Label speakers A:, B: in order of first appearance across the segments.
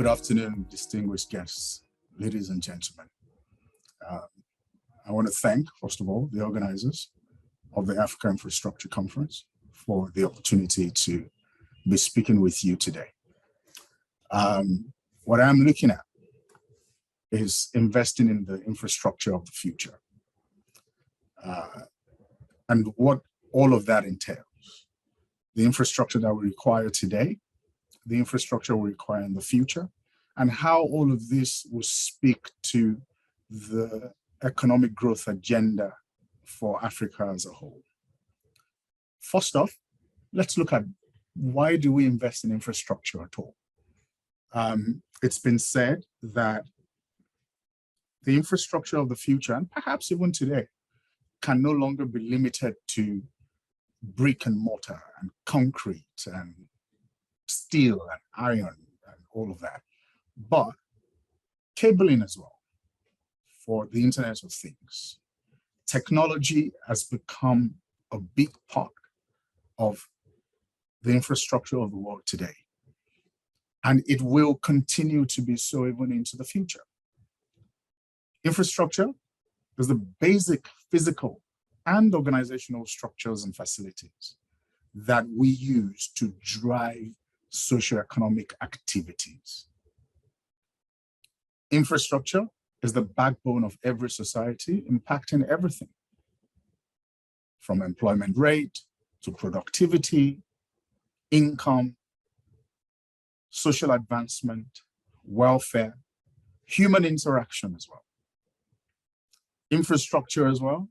A: Good afternoon, distinguished guests, ladies and gentlemen. I want to thank, first of all, the organizers of the Africa Infrastructure Conference for the opportunity to be speaking with you today. What I'm looking at is investing in the infrastructure of the future and what all of that entails. The infrastructure that we require today, the infrastructure we require in the future, and how all of this will speak to the economic growth agenda for Africa as a whole. First off, let's look at why do we invest in infrastructure at all? It's been said that the infrastructure of the future, and perhaps even today, can no longer be limited to brick and mortar and concrete and steel and iron and all of that, but cabling as well for the Internet of Things. Technology has become a big part of the infrastructure of the world today, and it will continue to be so even into the future. Infrastructure is the basic physical and organizational structures and facilities that we use to drive socioeconomic activities. Infrastructure is the backbone of every society, impacting everything from employment rate to productivity, income, social advancement, welfare, human interaction as well. Infrastructure as well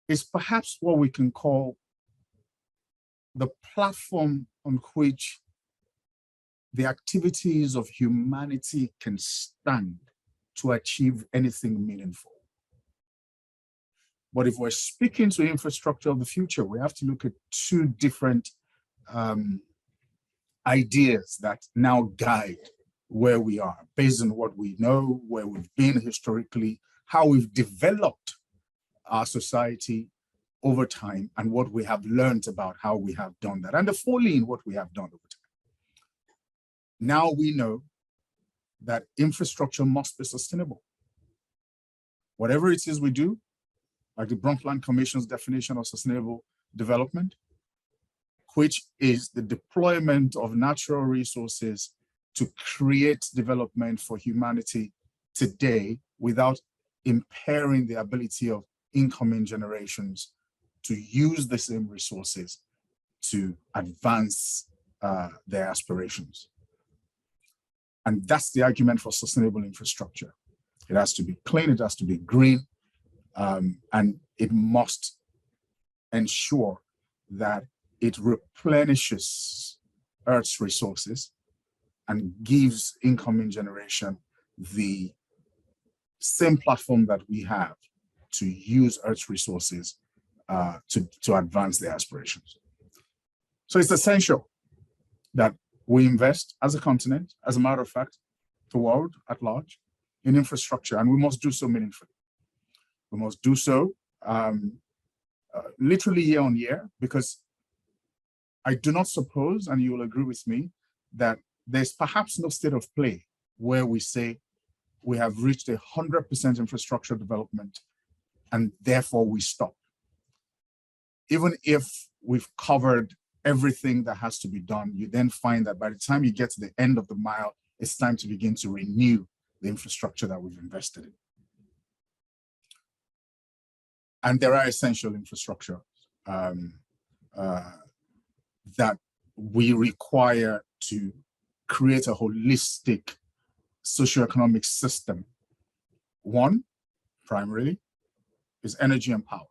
A: is perhaps what we can call the platform on which the activities of humanity can stand to achieve anything meaningful. But if we're speaking to infrastructure of the future, we have to look at two different ideas that now guide where we are, based on what we know, where we've been historically, how we've developed our society over time, and what we have learned about how we have done that, and the folly in what we have done over time. Now we know that infrastructure must be sustainable. Whatever it is we do, like the Brundtland Commission's definition of sustainable development, which is the deployment of natural resources to create development for humanity today without impairing the ability of incoming generations to use the same resources to advance their aspirations. And that's the argument for sustainable infrastructure. It has to be clean, it has to be green, and it must ensure that it replenishes Earth's resources and gives incoming generation the same platform that we have to use Earth's resources to advance their aspirations. So it's essential that we invest as a continent, as a matter of fact, the world at large, in infrastructure, and we must do so meaningfully. We must do so literally year on year, because I do not suppose, and you will agree with me, that there's perhaps no state of play where we say we have reached 100% infrastructure development and therefore we stop. Even if we've covered everything that has to be done, you then find that by the time you get to the end of the mile, it's time to begin to renew the infrastructure that we've invested in. And there are essential infrastructure that we require to create a holistic socioeconomic system. One, primarily, is energy and power.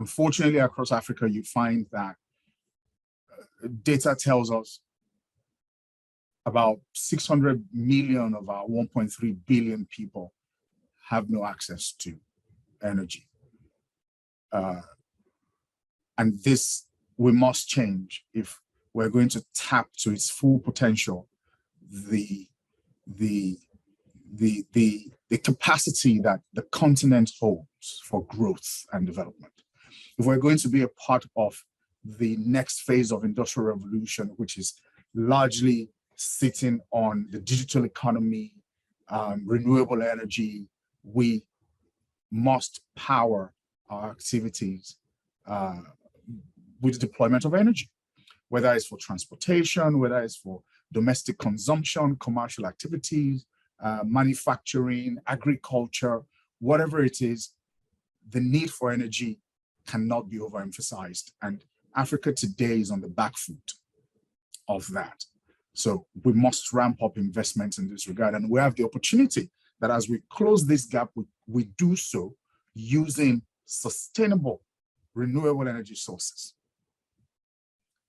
A: Unfortunately, across Africa, you find that data tells us about 600 million of our 1.3 billion people have no access to energy. And this we must change if we're going to tap to its full potential the capacity that the continent holds for growth and development. If we're going to be a part of the next phase of industrial revolution, which is largely sitting on the digital economy, renewable energy. We must power our activities with the deployment of energy, whether it's for transportation, whether it's for domestic consumption, commercial activities, manufacturing, agriculture, whatever it is, the need for energy cannot be overemphasized. And Africa today is on the back foot of that. So we must ramp up investments in this regard. And we have the opportunity that as we close this gap, we do so using sustainable renewable energy sources.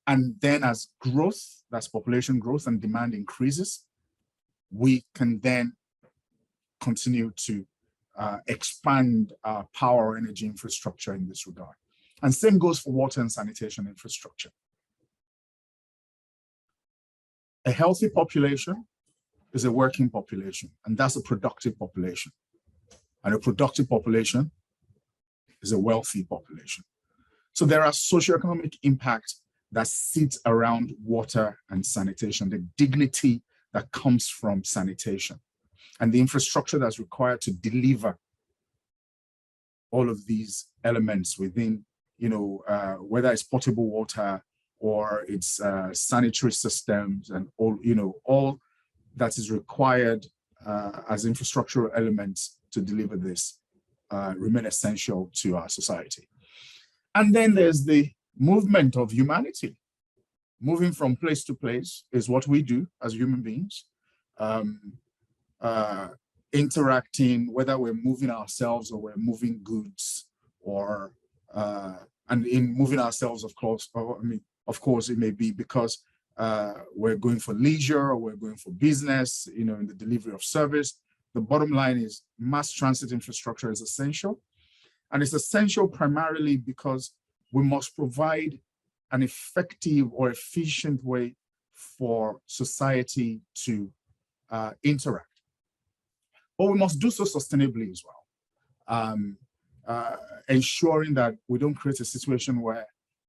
A: And then as growth, that's population growth and demand increases, we can then continue to expand our power energy infrastructure in this regard. And same goes for water and sanitation infrastructure. A healthy population is a working population, and that's a productive population. And a productive population is a wealthy population. So there are socioeconomic impacts that sit around water and sanitation, the dignity that comes from sanitation, and the infrastructure that's required to deliver all of these elements within, whether it's potable water or it's sanitary systems and all that is required as infrastructural elements to deliver this remain essential to our society. And then there's the movement of humanity. Moving from place to place is what we do as human beings. Interacting, whether we're moving ourselves or we're moving goods, or and in moving ourselves, of course, it may be because we're going for leisure or we're going for business, in the delivery of service. The bottom line is mass transit infrastructure is essential. And it's essential primarily because we must provide an effective or efficient way for society to interact. But we must do so sustainably as well, ensuring that we don't create a situation where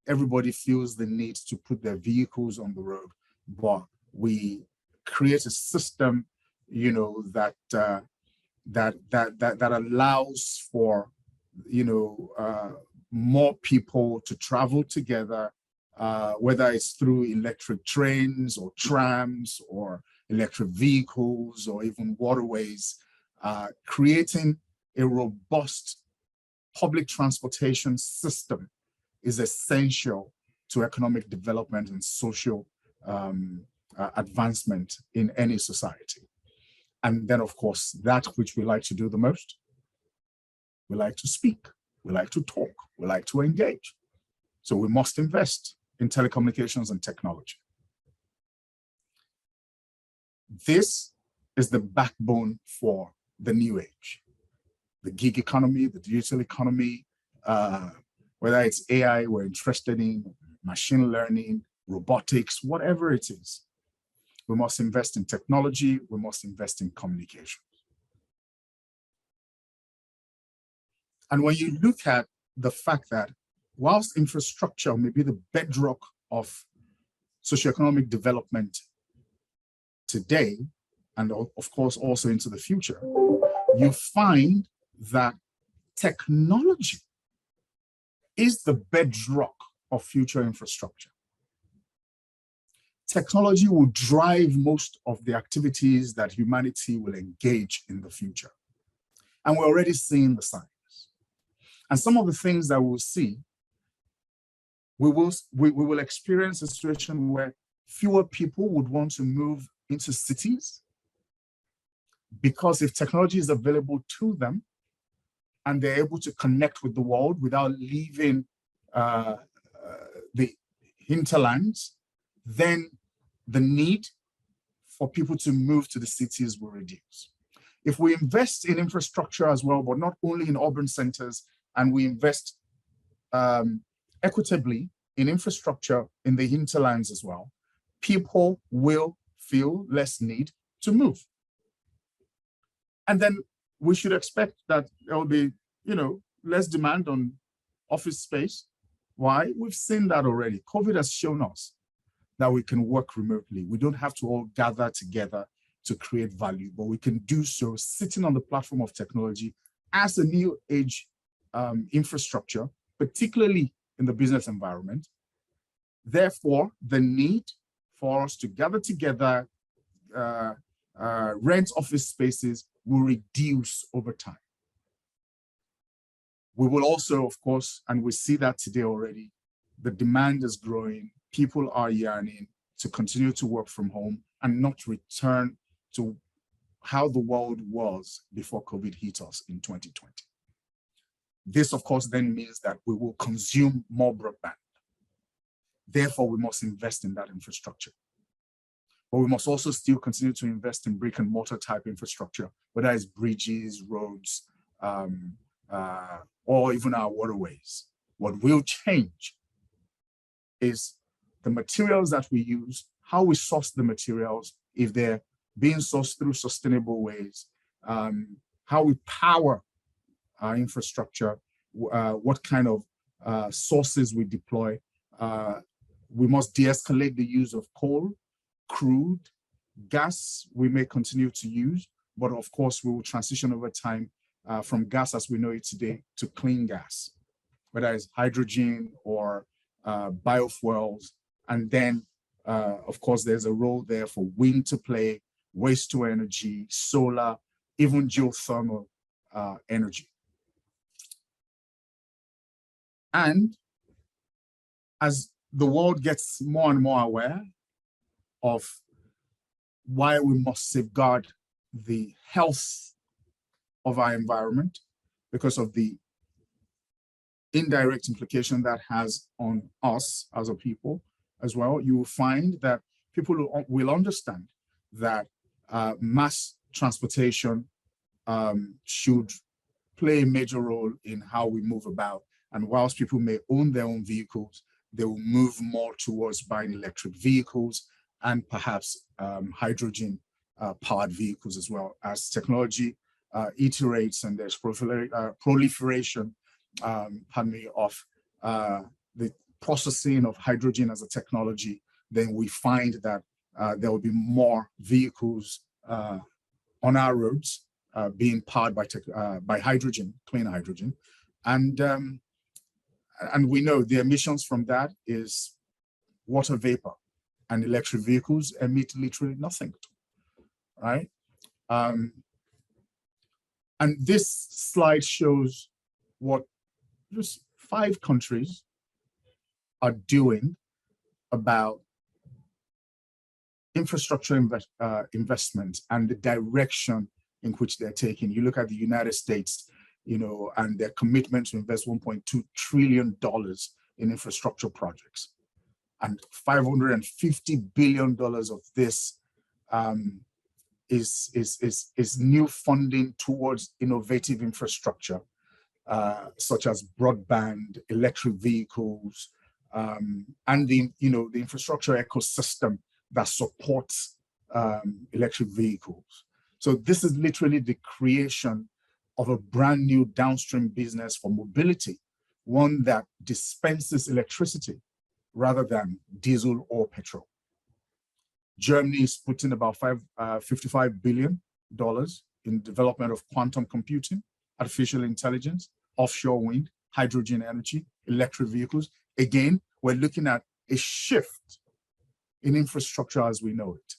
A: everybody feels the need to put their vehicles on the road, but we create a system, that allows for, more people to travel together, whether it's through electric trains or trams or electric vehicles or even waterways, creating a robust public transportation system is essential to economic development and social advancement in any society. And then, of course, that which we like to do the most, we like to speak, we like to talk, we like to engage. So we must invest in telecommunications and technology. This is the backbone for the new age, the gig economy, the digital economy, whether it's AI we're interested in, machine learning, robotics, whatever it is. We must invest in technology, we must invest in communication. And when you look at the fact that whilst infrastructure may be the bedrock of socioeconomic development today, and of course also into the future, you find that technology is the bedrock of future infrastructure. Technology will drive most of the activities that humanity will engage in the future. And we're already seeing the signs. And some of the things that we'll see, we will experience a situation where fewer people would want to move into cities, because if technology is available to them and they're able to connect with the world without leaving the hinterlands, then the need for people to move to the cities will reduce. If we invest in infrastructure as well, but not only in urban centers, and we invest equitably in infrastructure in the hinterlands as well, people will feel less need to move. And then we should expect that there will be, less demand on office space. Why? We've seen that already. COVID has shown us that we can work remotely. We don't have to all gather together to create value, but we can do so sitting on the platform of technology as a new age infrastructure, particularly in the business environment. Therefore, the need for us to gather together, rent office spaces will reduce over time. We will also, of course, and we see that today already, the demand is growing. People are yearning to continue to work from home and not return to how the world was before COVID hit us in 2020. This, of course, then means that we will consume more broadband. Therefore, we must invest in that infrastructure. But we must also still continue to invest in brick and mortar type infrastructure, whether it's bridges, roads, or even our waterways. What will change is the materials that we use, how we source the materials, if they're being sourced through sustainable ways, how we power our infrastructure, what kind of sources we deploy. We must de-escalate the use of coal, crude, gas we may continue to use, but of course we will transition over time from gas as we know it today to clean gas, whether it's hydrogen or biofuels. And then, of course, there's a role there for wind to play, waste to energy, solar, even geothermal energy. And as the world gets more and more aware of why we must safeguard the health of our environment because of the indirect implication that has on us as a people as well, you will find that people will understand that mass transportation should play a major role in how we move about. And whilst people may own their own vehicles, they will move more towards buying electric vehicles and perhaps hydrogen powered vehicles as well. As technology iterates and there's proliferation of the processing of hydrogen as a technology, then we find that there will be more vehicles on our roads being powered by hydrogen, clean hydrogen. And we know the emissions from that is water vapor, and electric vehicles emit literally nothing, right? And this slide shows what just 5 countries are doing about infrastructure investment and the direction in which they're taking. You look at the United States, and their commitment to invest $1.2 trillion in infrastructure projects. And $550 billion of this is new funding towards innovative infrastructure, such as broadband, electric vehicles, and the infrastructure ecosystem that supports electric vehicles. So this is literally the creation of a brand new downstream business for mobility, one that dispenses electricity rather than diesel or petrol. Germany is putting about $55 billion in development of quantum computing, artificial intelligence, offshore wind, hydrogen energy, electric vehicles. Again, we're looking at a shift in infrastructure as we know it.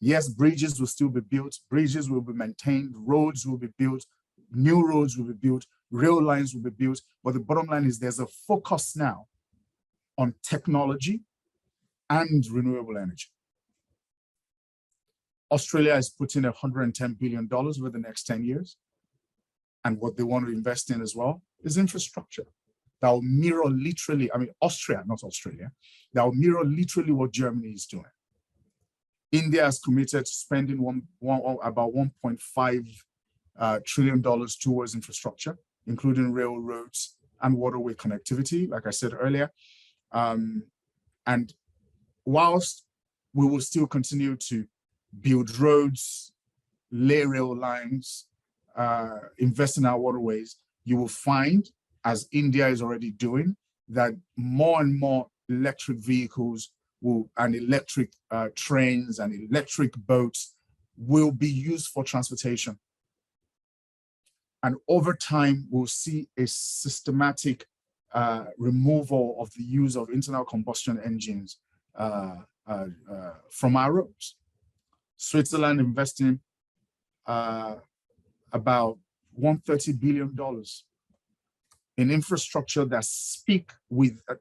A: Yes, bridges will still be built, bridges will be maintained, roads will be built, new roads will be built, rail lines will be built, but the bottom line is there's a focus now on technology and renewable energy. Australia is putting $110 billion over the next 10 years. And what they want to invest in as well is infrastructure that will mirror literally, Austria, not Australia, that will mirror literally what Germany is doing. India has committed to spending about $1.5 trillion towards infrastructure, including railroads and waterway connectivity, like I said earlier. And whilst we will still continue to build roads, lay rail lines, invest in our waterways, you will find, as India is already doing, that more and more electric vehicles and electric trains and electric boats will be used for transportation. And over time, we'll see a systematic removal of the use of internal combustion engines from our roads. Switzerland investing about $130 billion in infrastructure that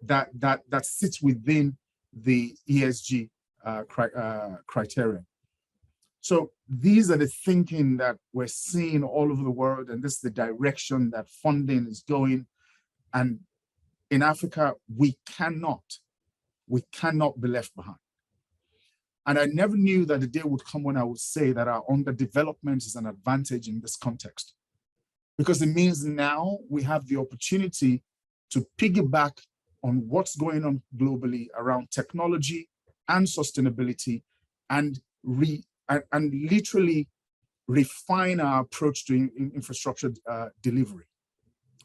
A: that sits within the ESG criterion. So these are the thinking that we're seeing all over the world, and this is the direction that funding is going. And in Africa, we cannot be left behind. And I never knew that the day would come when I would say that our underdevelopment is an advantage in this context, because it means now we have the opportunity to piggyback on what's going on globally around technology and sustainability, and literally refine our approach to infrastructure delivery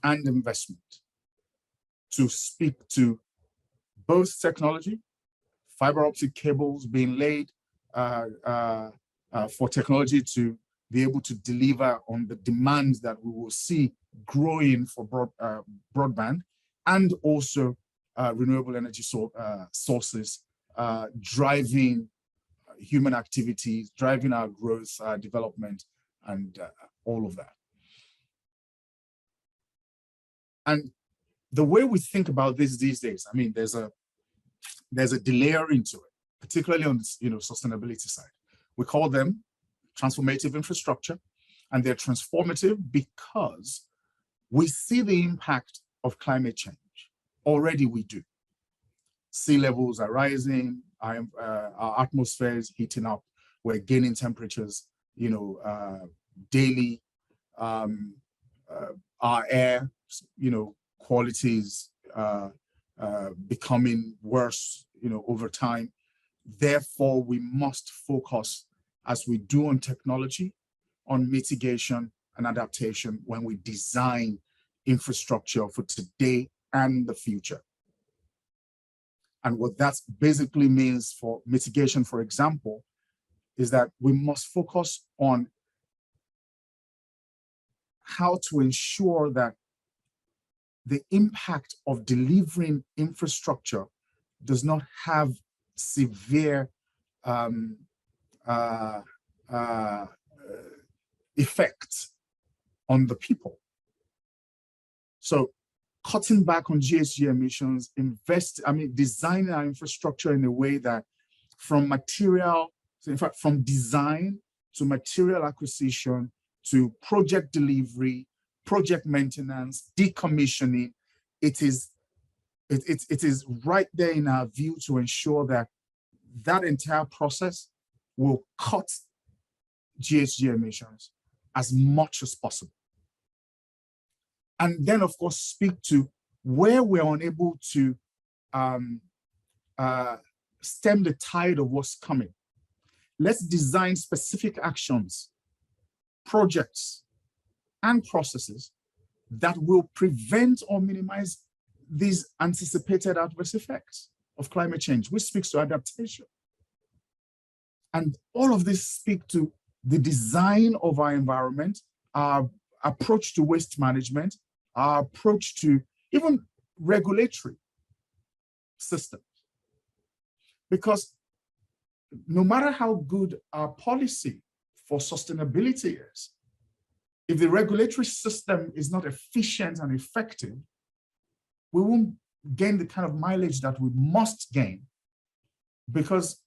A: and investment to speak to both technology, fiber optic cables being laid for technology to be able to deliver on the demands that we will see growing for broadband, and also renewable energy sources driving human activities, driving our growth, development, and all of that. And the way we think about this these days, I mean, there's a layer into it, particularly on this, sustainability side. We call them transformative infrastructure, and they're transformative because we see the impact of climate change. Already we do. Sea levels are rising, our atmosphere is heating up, we're gaining temperatures, daily. Our air, qualities becoming worse, over time. Therefore, we must focus, as we do on technology, on mitigation and adaptation when we design infrastructure for today and the future. And what that basically means for mitigation, for example, is that we must focus on how to ensure that the impact of delivering infrastructure does not have severe effects on the people. So cutting back on GHG emissions, designing our infrastructure in a way that from design to material acquisition to project delivery, project maintenance, decommissioning, it is right there in our view to ensure that that entire process will cut GHG emissions as much as possible. And then, of course, speak to where we're unable to stem the tide of what's coming. Let's design specific actions, projects, and processes that will prevent or minimize these anticipated adverse effects of climate change, which speaks to adaptation. And all of this speak to the design of our environment, our approach to waste management, our approach to even regulatory systems. Because no matter how good our policy for sustainability is, if the regulatory system is not efficient and effective, we won't gain the kind of mileage that we must gain, because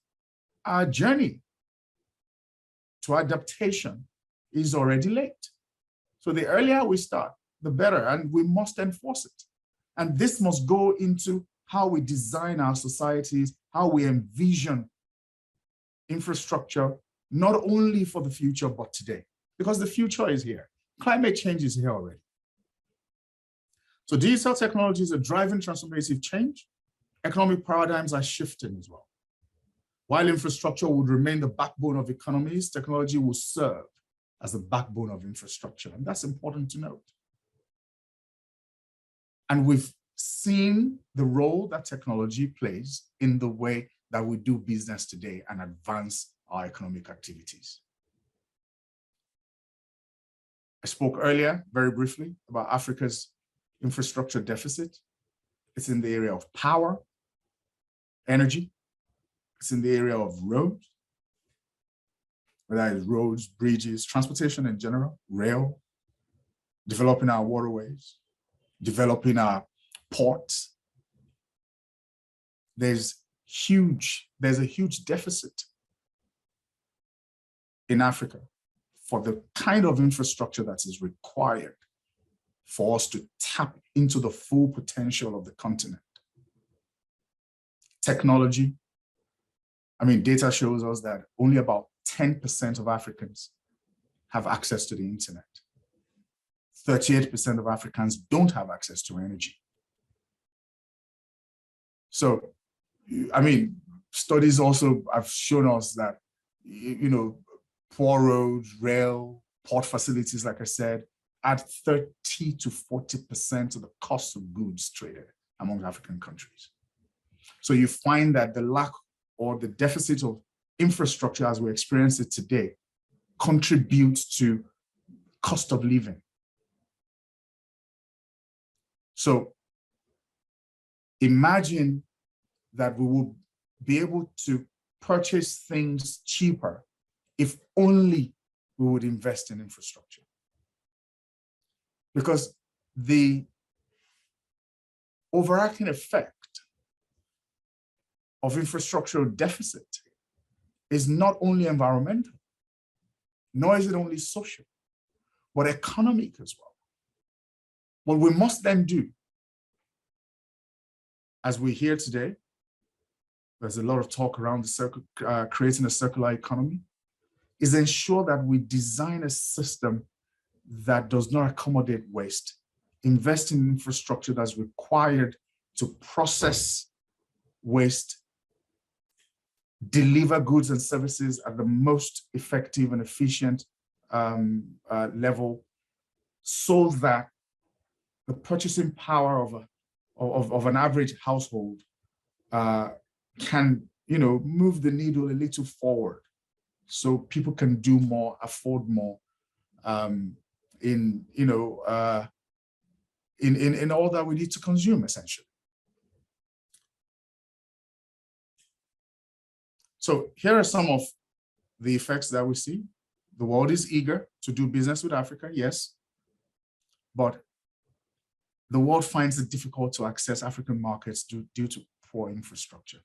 A: our journey to adaptation is already late. So the earlier we start, the better, and we must enforce it. And this must go into how we design our societies, how we envision infrastructure, not only for the future, but today, because the future is here. Climate change is here already. So digital technologies are driving transformative change. Economic paradigms are shifting as well. While infrastructure would remain the backbone of economies, technology will serve as the backbone of infrastructure. And that's important to note. And we've seen the role that technology plays in the way that we do business today and advance our economic activities. I spoke earlier, very briefly, about Africa's infrastructure deficit. It's in the area of power, energy. It's in the area of roads, whether it's roads, bridges, transportation in general, rail, developing our waterways, developing our ports. There's a huge deficit in Africa for the kind of infrastructure that is required for us to tap into the full potential of the continent. Technology. I mean, data shows us that only about 10% of Africans have access to the internet. 38% of Africans don't have access to energy. So, I mean, studies also have shown us that, you know, poor roads, rail, port facilities, like I said, add 30 to 40% of the cost of goods traded among African countries. So you find that the lack or the deficit of infrastructure as we experience it today contributes to cost of living. So imagine that we will be able to purchase things cheaper if only we would invest in infrastructure. Because the overarching effect of infrastructural deficit is not only environmental, nor is it only social, but economic as well. What we must then do, as we hear today, there's a lot of talk around creating a circular economy, is ensure that we design a system that does not accommodate waste, invest in infrastructure that's required to process waste, deliver goods and services at the most effective and efficient level, so that the purchasing power of an average household can, you know, move the needle a little forward, so people can do more, afford more, in all that we need to consume, essentially. So here are some of the effects that we see. The world is eager to do business with Africa, yes, but the world finds it difficult to access African markets due to poor infrastructure.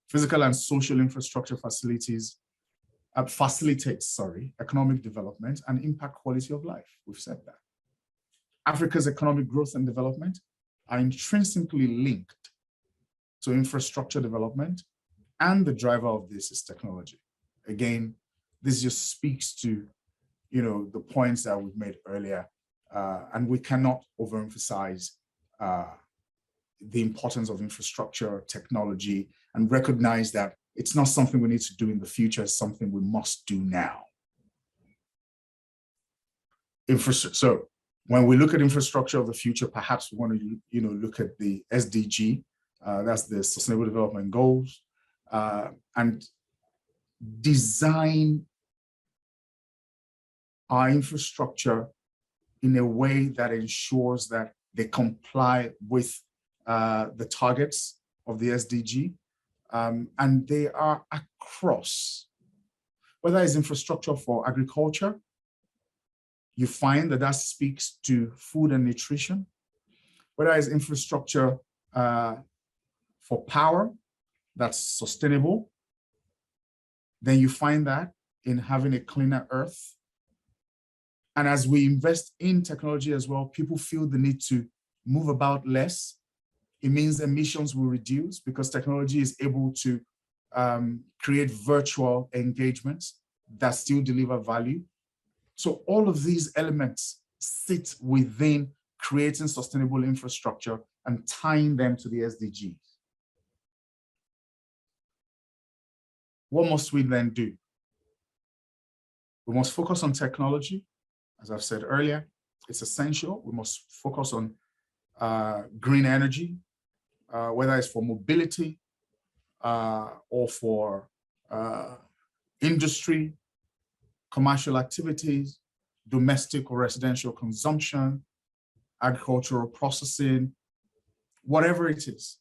A: Physical and social infrastructure facilitates economic development and impact quality of life. We've said that. Africa's economic growth and development are intrinsically linked to infrastructure development, and the driver of this is technology. Again, this just speaks to, you know, the points that we've made earlier, and we cannot overemphasize the importance of infrastructure, technology, and recognize that it's not something we need to do in the future, it's something we must do now. So when we look at infrastructure of the future, perhaps we want to, you know, look at the SDG, that's the Sustainable Development Goals, and design our infrastructure in a way that ensures that they comply with the targets of the SDG, and they are across. Whether it's infrastructure for agriculture, you find that that speaks to food and nutrition. Whether it's infrastructure for power, that's sustainable, then you find that in having a cleaner earth. And as we invest in technology as well, people feel the need to move about less. It means emissions will reduce because technology is able to create virtual engagements that still deliver value. So all of these elements sit within creating sustainable infrastructure and tying them to the SDGs. What must we then do? We must focus on technology. As I've said earlier, it's essential. We must focus on green energy, whether it's for mobility, or for industry, commercial activities, domestic or residential consumption, agricultural processing, whatever it is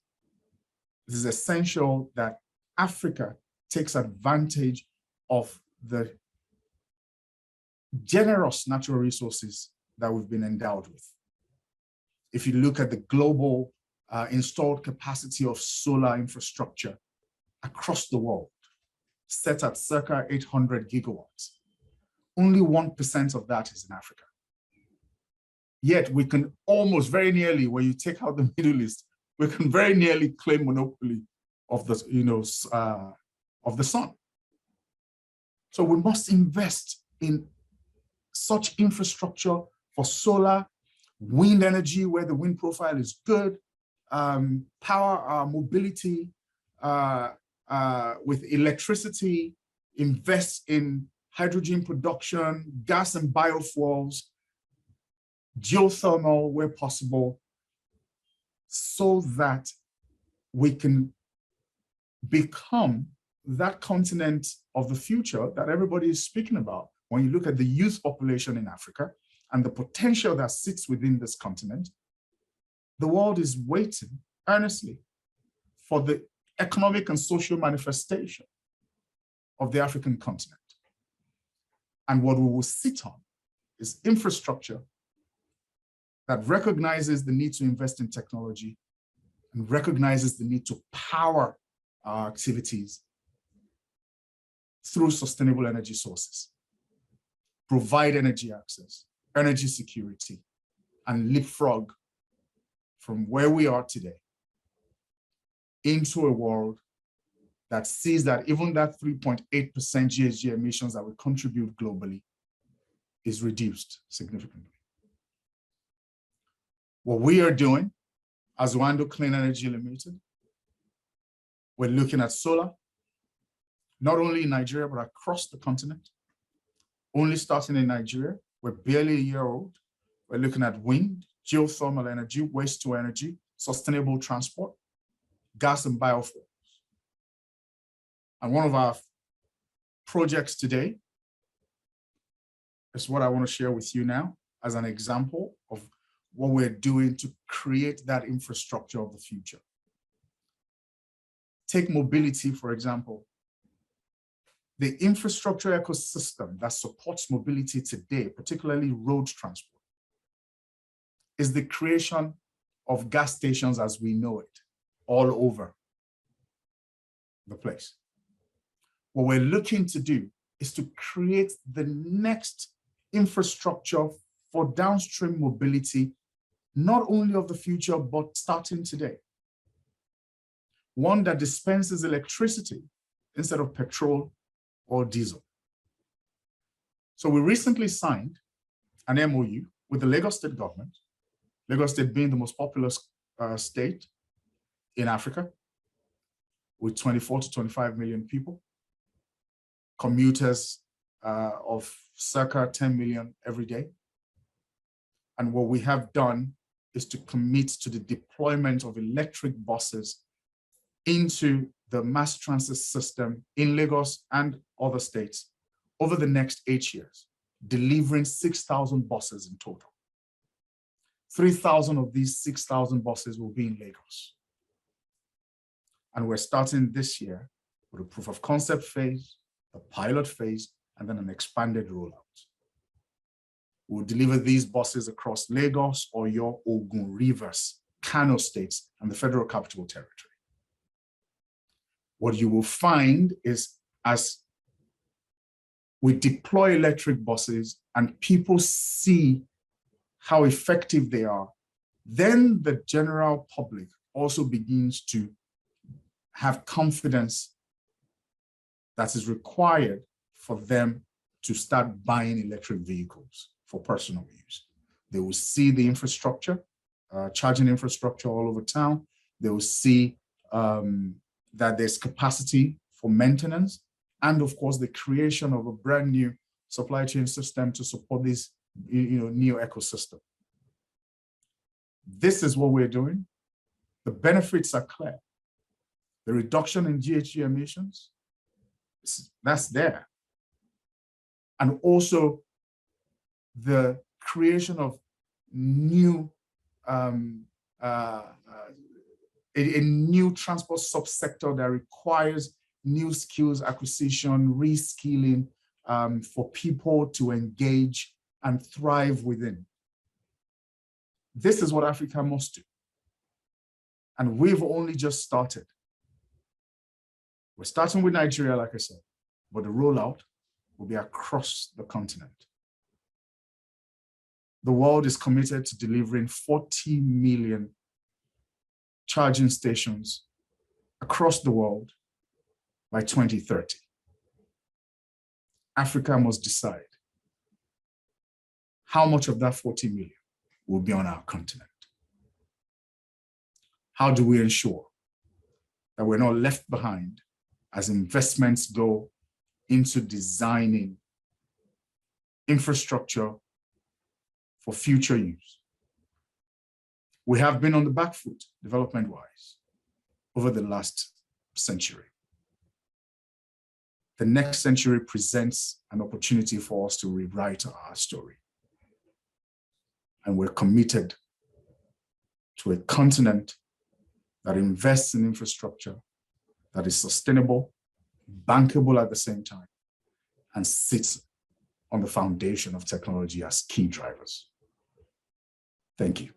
A: essential that Africa takes advantage of the generous natural resources that we've been endowed with. If you look at the global installed capacity of solar infrastructure across the world, set at circa 800 gigawatts, only 1% of that is in Africa. Yet we can almost very nearly, when you take out the Middle East, we can very nearly claim monopoly of the, of the sun. So we must invest in such infrastructure for solar, wind energy, where the wind profile is good, power mobility with electricity, invest in hydrogen production, gas and biofuels, geothermal where possible, so that we can become that continent of the future that everybody is speaking about. When you look at the youth population in Africa and the potential that sits within this continent, the world is waiting earnestly for the economic and social manifestation of the African continent. And what we will sit on is infrastructure that recognizes the need to invest in technology and recognizes the need to power our activities through sustainable energy sources, provide energy access, energy security, and leapfrog from where we are today into a world that sees that even that 3.8% GHG emissions that we contribute globally is reduced significantly. What we are doing as Wando Clean Energy Limited, we're looking at solar, not only in Nigeria, but across the continent. Only starting in Nigeria, we're barely a year old. We're looking at wind, geothermal energy, waste to energy, sustainable transport, gas and biofuels. And one of our projects today is what I want to share with you now as an example of what we're doing to create that infrastructure of the future. Take mobility, for example. The infrastructure ecosystem that supports mobility today, particularly road transport, is the creation of gas stations as we know it all over the place. What we're looking to do is to create the next infrastructure for downstream mobility, not only of the future, but starting today. One that dispenses electricity instead of petrol or diesel. So we recently signed an MOU with the Lagos State government, Lagos State being the most populous state in Africa, with 24 to 25 million people, commuters of circa 10 million every day. And what we have done is to commit to the deployment of electric buses into the mass transit system in Lagos and other states over the next 8 years, delivering 6,000 buses in total. 3,000 of these 6,000 buses will be in Lagos. And we're starting this year with a proof of concept phase, a pilot phase, and then an expanded rollout. We'll deliver these buses across Lagos, Oyo, Ogun, Rivers, Kano states, and the Federal Capital Territory. What you will find is as we deploy electric buses and people see how effective they are, then the general public also begins to have confidence that is required for them to start buying electric vehicles for personal use. They will see the infrastructure, charging infrastructure all over town. They will see that there's capacity for maintenance, and of course, the creation of a brand new supply chain system to support this new ecosystem. This is what we're doing. The benefits are clear. the reduction in GHG emissions, that's there. And also the creation of new, a new transport subsector that requires new skills acquisition, reskilling for people to engage and thrive within. This is what Africa must do. And we've only just started. We're starting with Nigeria, like I said, but the rollout will be across the continent. The world is committed to delivering 40 million charging stations across the world by 2030. Africa must decide how much of that 40 million will be on our continent. How do we ensure that we're not left behind as investments go into designing infrastructure for future use? We have been on the back foot, development-wise, over the last century. The next century presents an opportunity for us to rewrite our story. And we're committed to a continent that invests in infrastructure that is sustainable, bankable at the same time, and sits on the foundation of technology as key drivers. Thank you.